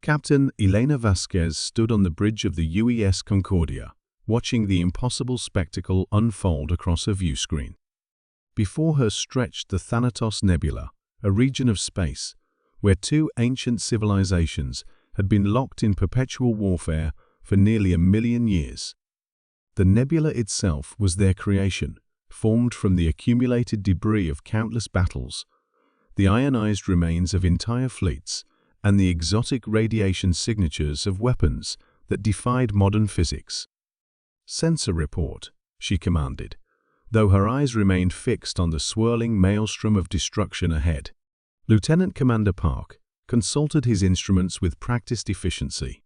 Captain Elena Vasquez stood on the bridge of the UES Concordia, watching the impossible spectacle unfold across her view screen. Before her stretched the Thanatos Nebula, a region of space where two ancient civilizations had been locked in perpetual warfare for nearly 1,000,000 years. The nebula itself was their creation, formed from the accumulated debris of countless battles, the ionized remains of entire fleets, and the exotic radiation signatures of weapons that defied modern physics. "Sensor report," she commanded, though her eyes remained fixed on the swirling maelstrom of destruction ahead. Lieutenant Commander Park consulted his instruments with practiced efficiency.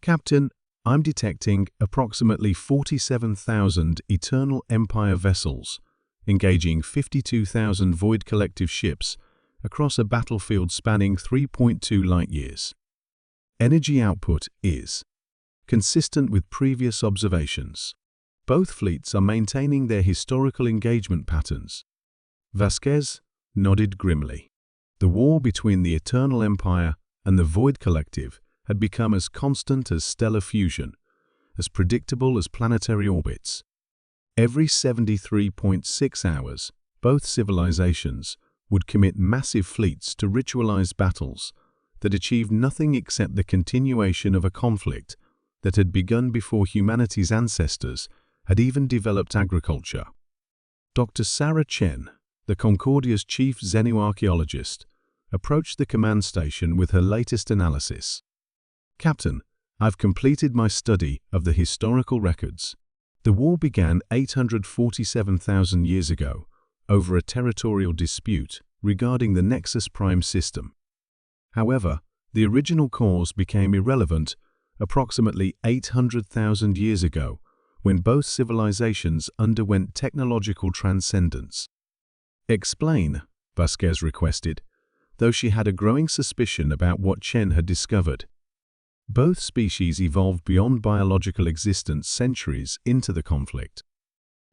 "Captain, I'm detecting approximately 47,000 Eternal Empire vessels, engaging 52,000 Void Collective ships across a battlefield spanning 3.2 light-years. Energy output is consistent with previous observations. Both fleets are maintaining their historical engagement patterns." Vasquez nodded grimly. The war between the Eternal Empire and the Void Collective had become as constant as stellar fusion, as predictable as planetary orbits. Every 73.6 hours, both civilizations would commit massive fleets to ritualized battles that achieved nothing except the continuation of a conflict that had begun before humanity's ancestors had even developed agriculture. Dr. Sarah Chen, the Concordia's chief xenoarchaeologist, approached the command station with her latest analysis. "Captain, I've completed my study of the historical records. The war began 847,000 years ago over a territorial dispute regarding the Nexus Prime system. However, the original cause became irrelevant approximately 800,000 years ago when both civilizations underwent technological transcendence." "Explain," Vasquez requested, though she had a growing suspicion about what Chen had discovered. Both species evolved beyond biological existence centuries into the conflict.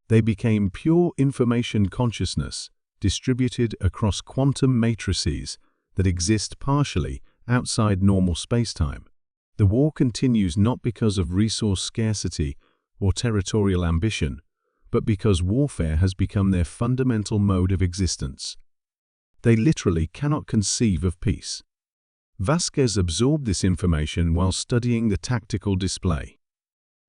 They became pure information consciousness, distributed across quantum matrices that exist partially outside normal spacetime. The war continues not because of resource scarcity or territorial ambition, but because warfare has become their fundamental mode of existence. They literally cannot conceive of peace. Vasquez absorbed this information while studying the tactical display.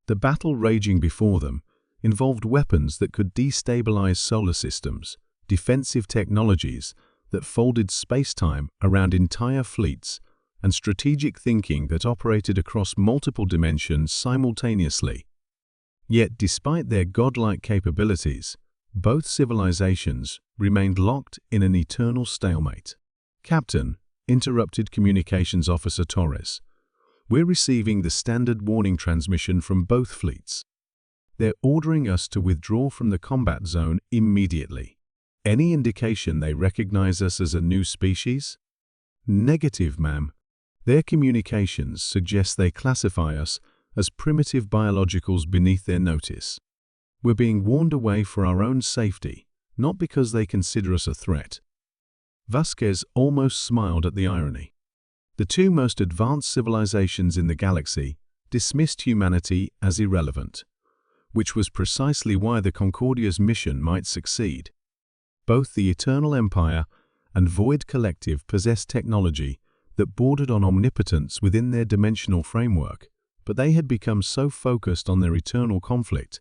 The battle raging before them involved weapons that could destabilize solar systems, defensive technologies that folded spacetime around entire fleets, and strategic thinking that operated across multiple dimensions simultaneously. Yet, despite their godlike capabilities, both civilizations remained locked in an eternal stalemate. "Captain," interrupted Communications Officer Torres, "we're receiving the standard warning transmission from both fleets. They're ordering us to withdraw from the combat zone immediately. Any indication they recognize us as a new species?" "Negative, ma'am. Their communications suggest they classify us as primitive biologicals beneath their notice. We're being warned away for our own safety, not because they consider us a threat." Vasquez almost smiled at the irony. The two most advanced civilizations in the galaxy dismissed humanity as irrelevant, which was precisely why the Concordia's mission might succeed. Both the Eternal Empire and Void Collective possessed technology that bordered on omnipotence within their dimensional framework, but they had become so focused on their eternal conflict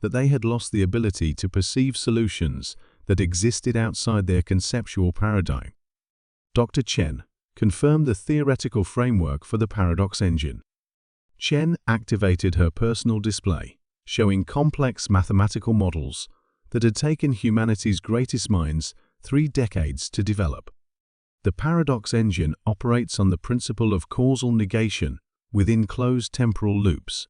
that they had lost the ability to perceive solutions that existed outside their conceptual paradigm. Dr. Chen confirmed the theoretical framework for the paradox engine. Chen activated her personal display, showing complex mathematical models that had taken humanity's greatest minds 3 decades to develop. The paradox engine operates on the principle of causal negation within closed temporal loops.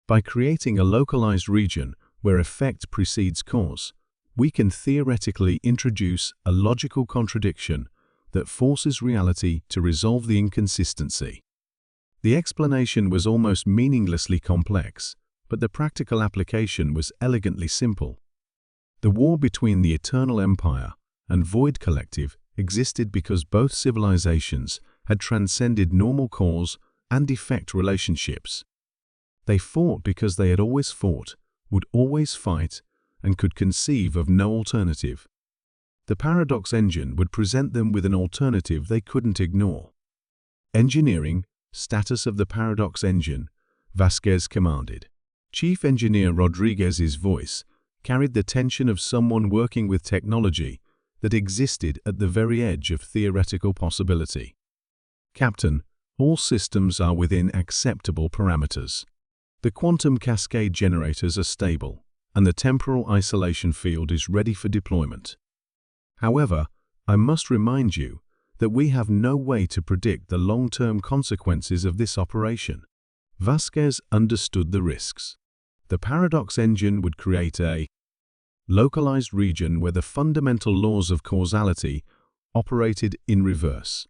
By creating a localized region where effect precedes cause, we can theoretically introduce a logical contradiction that forces reality to resolve the inconsistency. The explanation was almost meaninglessly complex, but the practical application was elegantly simple. The war between the Eternal Empire and Void Collective existed because both civilizations had transcended normal cause and effect relationships. They fought because they had always fought, would always fight, and could conceive of no alternative. The Paradox engine would present them with an alternative they couldn't ignore. Engineering, status of the Paradox engine, Vasquez commanded. Chief Engineer Rodriguez's voice carried the tension of someone working with technology that existed at the very edge of theoretical possibility. Captain, all systems are within acceptable parameters. The quantum cascade generators are stable, and the temporal isolation field is ready for deployment. However, I must remind you that we have no way to predict the long-term consequences of this operation. Vasquez understood the risks. The Paradox engine would create a localized region where the fundamental laws of causality operated in reverse.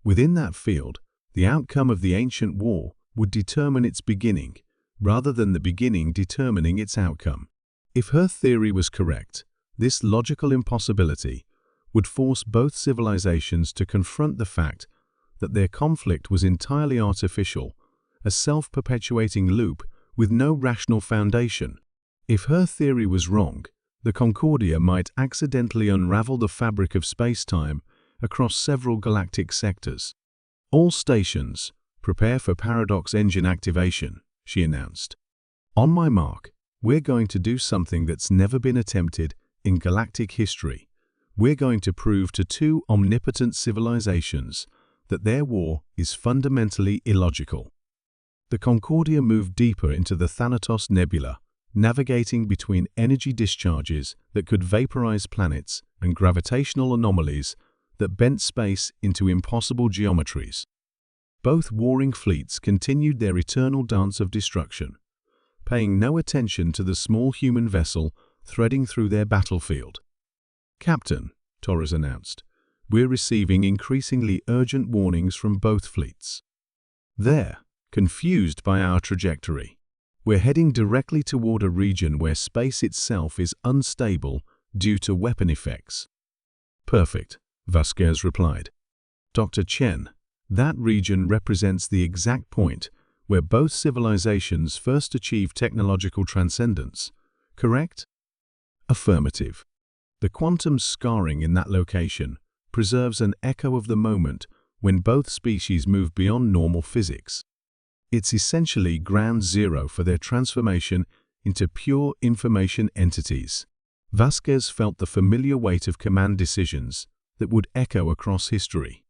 Within that field, the outcome of the ancient war would determine its beginning, rather than the beginning determining its outcome. If her theory was correct, this logical impossibility would force both civilizations to confront the fact that their conflict was entirely artificial, a self-perpetuating loop with no rational foundation. If her theory was wrong, the Concordia might accidentally unravel the fabric of space-time across several galactic sectors. All stations, prepare for Paradox engine activation, she announced. On my mark, we're going to do something that's never been attempted in galactic history. We're going to prove to two omnipotent civilizations that their war is fundamentally illogical. The Concordia moved deeper into the Thanatos Nebula, navigating between energy discharges that could vaporize planets and gravitational anomalies that bent space into impossible geometries. Both warring fleets continued their eternal dance of destruction, paying no attention to the small human vessel threading through their battlefield. Captain, Torres announced, we're receiving increasingly urgent warnings from both fleets. They're confused by our trajectory. We're heading directly toward a region where space itself is unstable due to weapon effects. Perfect, Vasquez replied. Dr. Chen, that region represents the exact point where both civilizations first achieved technological transcendence, correct? Affirmative. The quantum scarring in that location preserves an echo of the moment when both species moved beyond normal physics. It's essentially ground zero for their transformation into pure information entities. Vasquez felt the familiar weight of command decisions that would echo across history.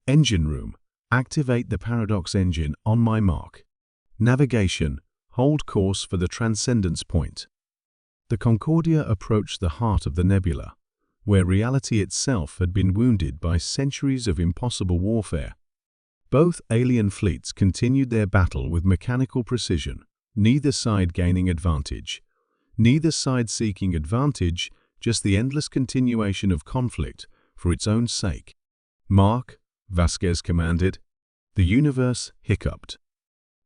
Engine room, activate the Paradox engine on my mark. Navigation, hold course for the Transcendence point. The Concordia approached the heart of the nebula, where reality itself had been wounded by centuries of impossible warfare. Both alien fleets continued their battle with mechanical precision, neither side gaining advantage. Neither side seeking advantage, just the endless continuation of conflict for its own sake. Mark, Vasquez commanded. The universe hiccuped.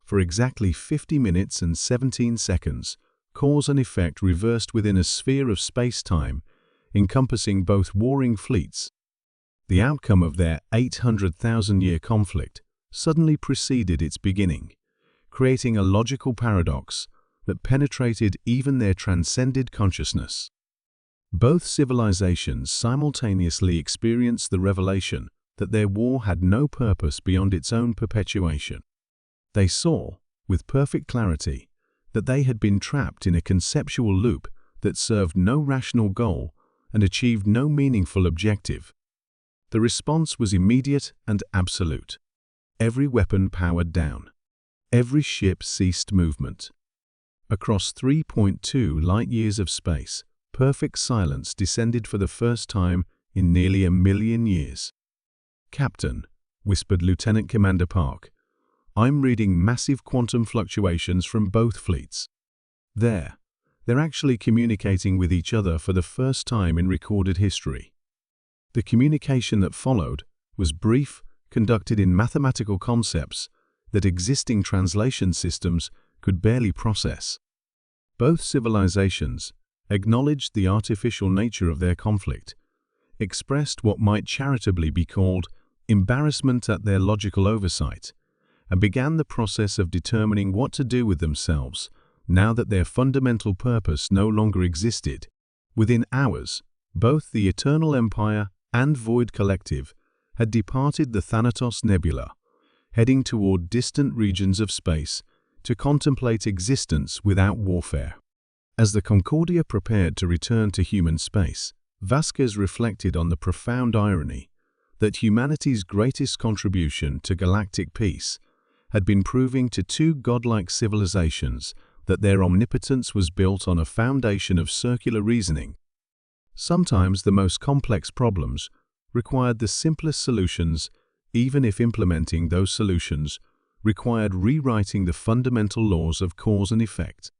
For exactly 50 minutes and 17 seconds, cause and effect reversed within a sphere of space-time, encompassing both warring fleets. The outcome of their 800,000-year conflict suddenly preceded its beginning, creating a logical paradox that penetrated even their transcended consciousness. Both civilizations simultaneously experienced the revelation that their war had no purpose beyond its own perpetuation. They saw, with perfect clarity, that they had been trapped in a conceptual loop that served no rational goal and achieved no meaningful objective. The response was immediate and absolute. Every weapon powered down. Every ship ceased movement. Across 3.2 light-years of space, perfect silence descended for the first time in nearly 1,000,000 years. Captain, whispered Lieutenant Commander Park, I'm reading massive quantum fluctuations from both fleets. They're actually communicating with each other for the first time in recorded history. The communication that followed was brief, conducted in mathematical concepts that existing translation systems could barely process. Both civilizations acknowledged the artificial nature of their conflict, expressed what might charitably be called embarrassment at their logical oversight, and began the process of determining what to do with themselves now that their fundamental purpose no longer existed. Within hours, both the Eternal Empire and Void Collective had departed the Thanatos Nebula, heading toward distant regions of space to contemplate existence without warfare. As the Concordia prepared to return to human space, Vasquez reflected on the profound irony that humanity's greatest contribution to galactic peace had been proving to two godlike civilizations that their omnipotence was built on a foundation of circular reasoning. Sometimes the most complex problems required the simplest solutions, even if implementing those solutions required rewriting the fundamental laws of cause and effect.